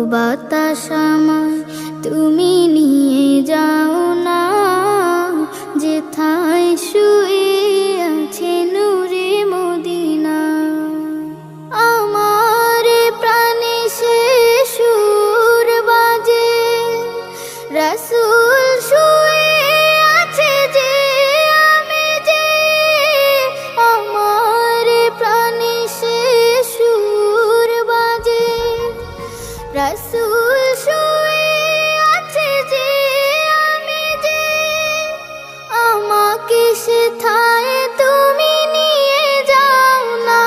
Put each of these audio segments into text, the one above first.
বাতাস আমায় তুমি নিয়ে যাও না, যেথায় শুয়ে আছে নূরে মদিনা। আমার প্রাণে সে সুর বাজে, রাসূল শুয়ে আছে যে, আমি যে। আমার প্রাণে সে সুর বাজে, রাসূল শুয়ে আছে যে, আমি যে। আমাকে সেথায় তুমি নিয়ে যাও না,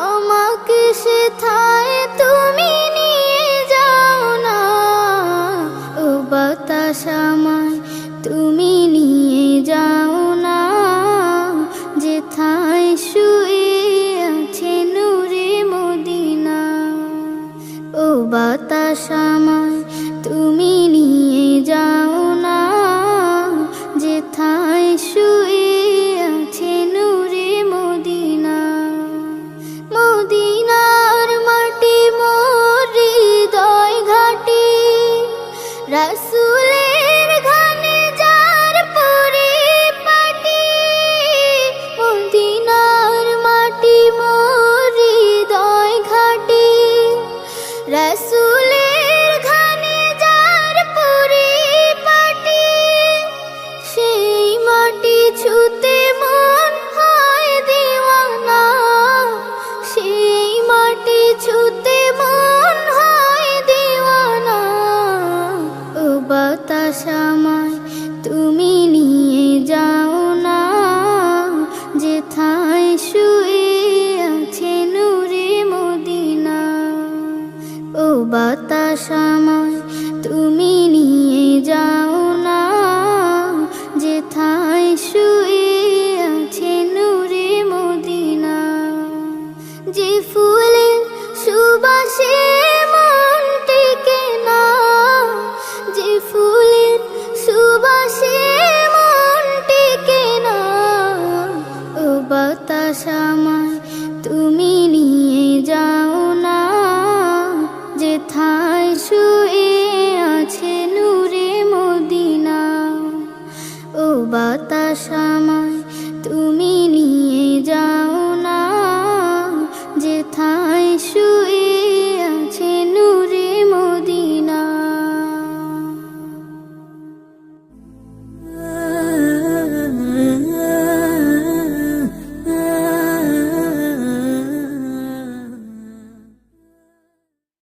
আমাকে সেথায় তুমি নিয়ে যাও না। ও বাতাস আমায় তুমি নিয়ে যাও না, যেথায় শুয়ে আছে নূরে মদিনা। ও বাতাস আমায় তুমি নিয়ে যাও না, যেথায় শুয়ে আছে নূরে মদিনা। মদিনার মাটি মোর হৃদয় ঘাটি, রাসূলের ঘানে যার পরিপাটি। মদিনার মাটি মোর হৃদয় ঘাটি, রাসূলের ঘানে যার পরিপাটি। সেই মাটি ছুতে মন হয় দিওয়ানা, সেই মাটি ছুতে মন হয় দিওয়ানা। ও বাতাস আমায় তুমি নিয়ে যাও না, যেথায় শুয়ে আছে নূরে মদিনা। ও বাতাস আমায় তুমি নিয়ে যাও না, যেথায় শুয়ে আছে নূরে মদিনা। যে ফুল